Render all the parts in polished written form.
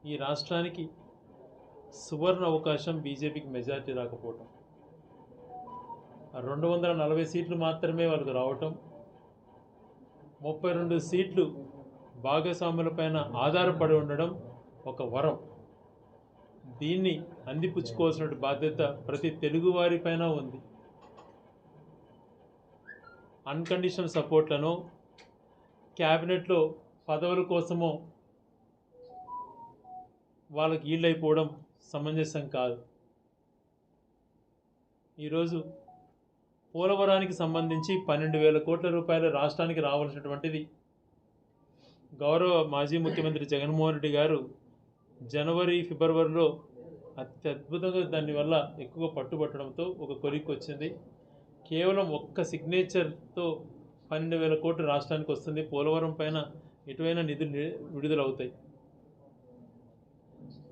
ఈ రాష్ట్రానికి సువర్ణ అవకాశం బీజేపీకి మెజారిటీ రాకపోవటం. 240 సీట్లు మాత్రమే వాళ్ళకు రావటం, 32 సీట్లు భాగస్వాములపైన ఆధారపడి ఉండడం ఒక వరం. దీన్ని అందిపుచ్చుకోవాల్సిన బాధ్యత ప్రతి తెలుగువారిపైన ఉంది. అన్కండిషనల్ సపోర్ట్లను క్యాబినెట్లో పదవుల కోసమో వాళ్ళకి ఈళ్ళైపోవడం సమంజసం కాదు. ఈరోజు పోలవరానికి సంబంధించి 12,000 కోట్ల రూపాయలు రాష్ట్రానికి రావాల్సినటువంటిది గౌరవ మాజీ ముఖ్యమంత్రి జగన్మోహన్ రెడ్డి గారు జనవరి ఫిబ్రవరిలో అత్యద్భుతంగా దానివల్ల ఎక్కువ పట్టుబట్టడంతో ఒక కొలిక్కి వచ్చింది. కేవలం ఒక్క సిగ్నేచర్తో 12,000 కోట్లు రాష్ట్రానికి వస్తుంది. పోలవరం పైన ఎటువైనా నిధులు విడుదలవుతాయి.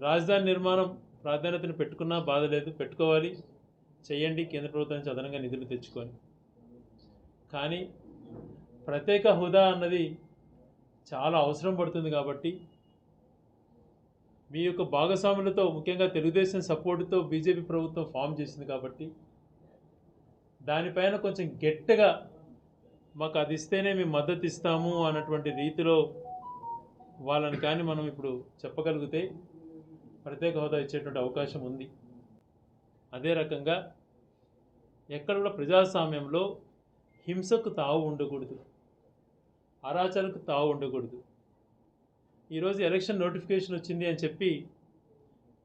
రాజధాని నిర్మాణం ప్రాధాన్యతను పెట్టుకున్నా బాధ లేదు, పెట్టుకోవాలి, చేయండి, కేంద్ర ప్రభుత్వం నుంచి అదనంగా నిధులు తెచ్చుకొని. కానీ ప్రత్యేక హోదా అన్నది చాలా అవసరం పడుతుంది కాబట్టి మీ యొక్క భాగస్వాములతో, ముఖ్యంగా తెలుగుదేశం సపోర్టుతో బీజేపీ ప్రభుత్వం ఫామ్ చేసింది కాబట్టి దానిపైన కొంచెం గట్టిగా మాకు అది ఇస్తేనే మేము మద్దతు ఇస్తాము అన్నటువంటి రీతిలో వాళ్ళని కానీ మనం ఇప్పుడు చెప్పగలిగితే ప్రత్యేక హోదా ఇచ్చేటువంటి అవకాశం ఉంది. అదే రకంగా ఎక్కడ కూడా ప్రజాస్వామ్యంలో హింసకు తావు ఉండకూడదు, అరాచలకు తావు ఉండకూడదు. ఈరోజు ఎలక్షన్ నోటిఫికేషన్ వచ్చింది అని చెప్పి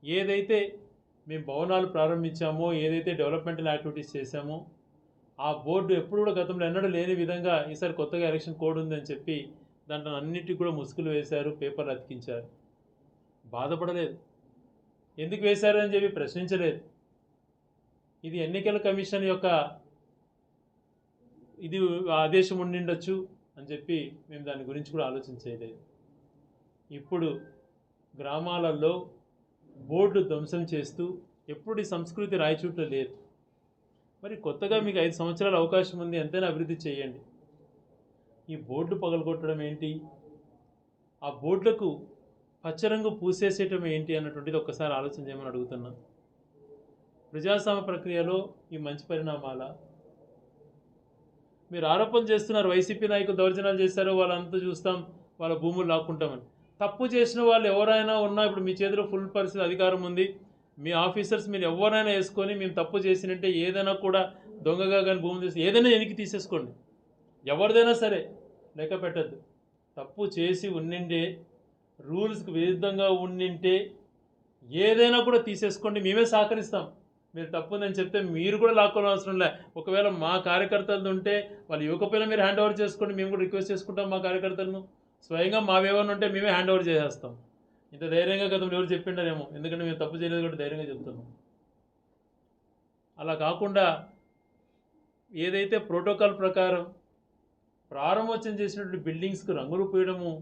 ఏదైతే మేము భవనాలు ప్రారంభించామో, ఏదైతే డెవలప్మెంటల్ యాక్టివిటీస్ చేశామో ఆ బోర్డు ఎప్పుడు కూడా గతంలో ఎన్నడూ లేని విధంగా ఈసారి కొత్తగా ఎలక్షన్ కోడ్ ఉందని చెప్పి దాంట్లో అన్నిటికీ కూడా ముసుగులు వేశారు, పేపర్లు అతికించారు. బాధపడలేదు, ఎందుకు వేశారు అని చెప్పి ప్రశ్నించలేదు. ఇది ఎన్నికల కమిషన్ యొక్క ఇది ఆదేశం ఉండిండొచ్చు అని చెప్పి మేము దాని గురించి కూడా ఆలోచించలేదు. ఇప్పుడు గ్రామాలలో బోర్డు ధ్వంసం చేస్తూ ఎప్పుడు ఈ సంస్కృతి రాయచూట్లో లేదు. మరి కొత్తగా మీకు 5 సంవత్సరాల అవకాశం ఉంది, ఎంతైనా అభివృద్ధి చేయండి. ఈ బోర్డు పగలగొట్టడం ఏంటి, ఆ బోర్డులకు పచ్చరంగు పూసేసేయటం ఏంటి అన్నటువంటిది ఒక్కసారి ఆలోచన చేయమని అడుగుతున్నా. ప్రజాస్వామ్య ప్రక్రియలో ఈ మంచి పరిణామాల మీరు ఆరోపణలు చేస్తున్నారు. వైసీపీ నాయకులు దౌర్జన్యాలు చేశారు, వాళ్ళంతా చూస్తాం, వాళ్ళ భూములు లాక్కుంటామని. తప్పు చేసిన వాళ్ళు ఎవరైనా ఉన్నా ఇప్పుడు మీ చేతిలో ఫుల్ పరిస్థితి అధికారం ఉంది. మీ ఆఫీసర్స్ మీరు ఎవరైనా వేసుకొని మేము తప్పు చేసినట్టే ఏదైనా కూడా దొంగగా కానీ భూములు తీసి ఏదైనా వెనక్కి తీసేసుకోండి, ఎవరిదైనా సరే లెక్క పెట్టద్దు. తప్పు చేసి ఉండిండే, రూల్స్కి విరుద్ధంగా ఉండింటే ఏదైనా కూడా తీసేసుకోండి, మేమే సహకరిస్తాం. మీరు తప్పు ఉందని చెప్తే మీరు కూడా లాక్కోవడం అవసరం లే. ఒకవేళ మా కార్యకర్తలది ఉంటే వాళ్ళు ఇవ్వకపోయినా మీరు హ్యాండ్ ఓవర్ చేసుకోండి, మేము కూడా రిక్వెస్ట్ చేసుకుంటాం మా కార్యకర్తలను. స్వయంగా మావేమన్నా ఉంటే మేమే హ్యాండ్ ఓవర్ చేసేస్తాం. ఇంత ధైర్యంగా గతంలో ఎవరు చెప్పిండారేమో, ఎందుకంటే మేము తప్పు చేయలేదు కూడా ధైర్యంగా చెప్తున్నాం. అలా కాకుండా ఏదైతే ప్రోటోకాల్ ప్రకారం ప్రారంభోత్సవం చేసినటువంటి బిల్డింగ్స్కి రంగులు పూయడము,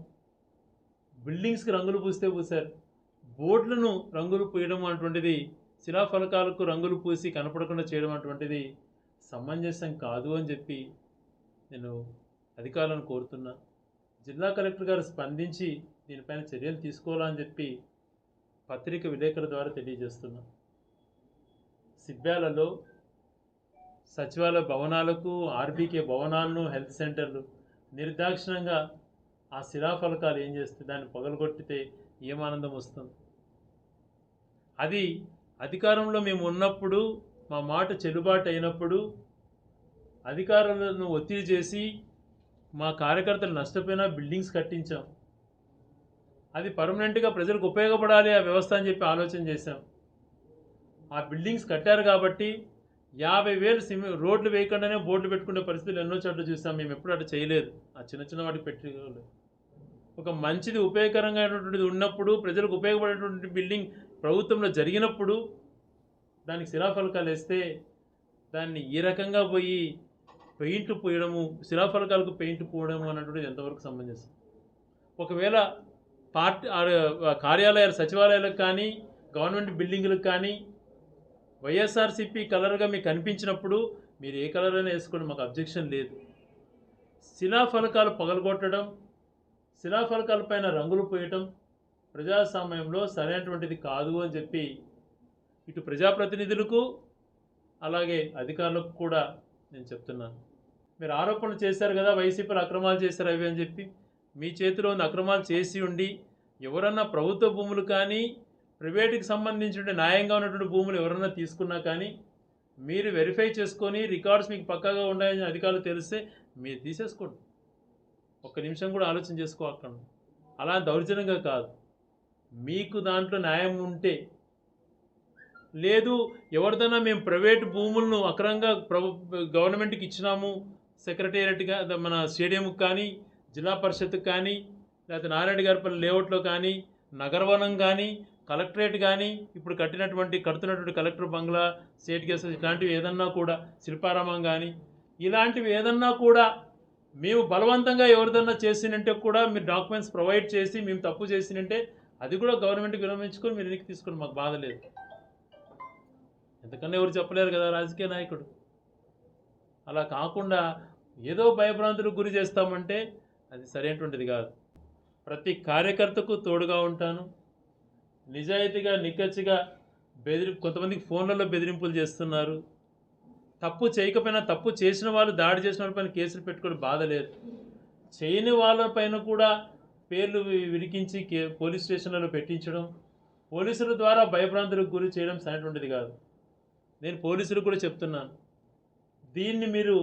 బిల్డింగ్స్కి రంగులు పూస్తే పూసారు, బోర్డులను రంగులు పూయడం అటువంటిది, శిలాఫలకాలకు రంగులు పూసి కనపడకుండా చేయడం అటువంటిది సమంజసం కాదు అని చెప్పి నేను అధికారులను కోరుతున్నా. జిల్లా కలెక్టర్ గారు స్పందించి దీనిపైన చర్యలు తీసుకోవాలని చెప్పి పత్రిక విలేకరుల ద్వారా తెలియజేస్తున్నా. సిబ్బ్యాలలో సచివాలయ భవనాలకు, ఆర్బీకే భవనాలను, హెల్త్ సెంటర్లు నిర్దాక్షిణంగా ఆ శిలాఫలకాలు ఏం చేస్తే దాన్ని పగలగొట్టితే ఏం ఆనందం వస్తుంది? అది అధికారంలో మేము ఉన్నప్పుడు, మా మాట చెల్లుబాటు అయినప్పుడు అధికారులను ఒత్తిడి చేసి మా కార్యకర్తలు నష్టపోయినా బిల్డింగ్స్ కట్టించాం. అది పర్మనెంట్గా ప్రజలకు ఉపయోగపడాలి ఆ వ్యవస్థ అని చెప్పి ఆలోచన చేశాం. ఆ బిల్డింగ్స్ కట్టారు కాబట్టి 50,000 రోడ్లు వేయకుండానే బోర్డులు పెట్టుకునే పరిస్థితులు ఎన్నో చోట్ల చూసాం. మేము ఎప్పుడు అట్లా చేయలేదు. ఆ చిన్న చిన్న వాటికి పెట్టుకోలేదు. ఒక మంచిది ఉపయోగకరంగా అయినటువంటిది ఉన్నప్పుడు, ప్రజలకు ఉపయోగపడేటువంటి బిల్డింగ్ ప్రభుత్వంలో జరిగినప్పుడు దానికి శిలాఫలకాలు వేస్తే దాన్ని ఈ రకంగా పోయి పెయింట్ పోయడము, శిలాఫలకాలకు పెయింట్ పోవడము అన్నటువంటిది ఎంతవరకు సమంజసం? ఒకవేళ కార్యాలయాలు, సచివాలయాలకు కానీ గవర్నమెంట్ బిల్డింగులకు కానీ వైఎస్ఆర్సీపీ కలర్గా మీకు కనిపించినప్పుడు మీరు ఏ కలర్ అయినా వేసుకోండి, మాకు అబ్జెక్షన్ లేదు. శిలాఫలకాలు పగలగొట్టడం, శిలాఫలకాల పైన రంగులు పోయటం ప్రజాస్వామ్యంలో సరైనటువంటిది కాదు అని చెప్పి ఇటు ప్రజాప్రతినిధులకు అలాగే అధికారులకు కూడా నేను చెప్తున్నాను. మీరు ఆరోపణలు చేశారు కదా, వైసీపీలో అక్రమాలు చేశారు అవి అని చెప్పి. మీ చేతిలో ఉన్న అక్రమాలు చేసి ఉండి ఎవరన్నా ప్రభుత్వ భూములు కానీ ప్రైవేటుకి సంబంధించిన న్యాయంగా ఉన్నటువంటి భూములు ఎవరన్నా తీసుకున్నా కానీ మీరు వెరిఫై చేసుకొని రికార్డ్స్ మీకు పక్కాగా ఉన్నాయని అధికారులు తెలిస్తే మీరు తీసేసుకోండి. ఒక్క నిమిషం కూడా ఆలోచన చేసుకోకండి. అలా దౌర్జన్యంగా కాదు, మీకు దాంట్లో న్యాయం ఉంటే. లేదు ఎవరిదైనా మేము ప్రైవేట్ భూములను అక్రమంగా గవర్నమెంట్కి ఇచ్చినాము, సెక్రటేరియట్గా మన స్టేడియంకి కానీ జిల్లా పరిషత్కి కానీ లేకపోతే నారాయణ గారిపల్లి లేఅవుట్లో కానీ నగరవనం కానీ కలెక్టరేట్ కానీ ఇప్పుడు కడుతున్నటువంటి కలెక్టర్ బంగ్లా స్టేట్ గెస్ట్ ఇలాంటివి ఏదన్నా కూడా శిల్పారామం కానీ ఇలాంటివి ఏదన్నా కూడా మేము బలవంతంగా ఎవరిదన్నా చేసినంటే కూడా మీరు డాక్యుమెంట్స్ ప్రొవైడ్ చేసి మేము తప్పు చేసినంటే అది కూడా గవర్నమెంట్కి విరమించుకొని మీరు వెనక్కి తీసుకొని మాకు బాధ లేదు. ఎందుకన్నా ఎవరు చెప్పలేరు కదా రాజకీయ నాయకుడు. అలా కాకుండా ఏదో భయభ్రాంతులకు గురి చేస్తామంటే అది సరైనటువంటిది కాదు. ప్రతి కార్యకర్తకు తోడుగా ఉంటాను. నిజాయితీగా నిక్కచ్చిగా కొంతమందికి ఫోన్లలో బెదిరింపులు చేస్తున్నారు. తప్పు చేయకపోయినా తప్పు చేసిన వాళ్ళు దాడి చేసిన వాళ్ళపైన కేసులు పెట్టుకొని బాధ లేదు. చేయని వాళ్ళపైన కూడా పేర్లు విరికించి పోలీస్ స్టేషన్లలో పెట్టించడం, పోలీసుల ద్వారా భయభ్రాంతులకు గురి చేయడం సరైనటువంటిది కాదు. నేను పోలీసులకు కూడా చెప్తున్నాను, దీన్ని మీరు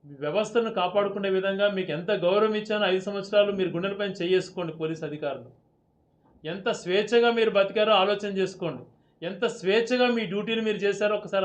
వ్యవస్థను కాపాడుకునే విధంగా మీకు ఎంత గౌరవం ఇచ్చానో 5 సంవత్సరాలు మీరు గుండెలపైన చేసుకోండి. పోలీస్ అధికారులు ఎంత స్వేచ్ఛగా మీరు బతికారో ఆలోచన చేసుకోండి. ఎంత స్వేచ్ఛగా మీ డ్యూటీని మీరు చేశారో ఒకసారి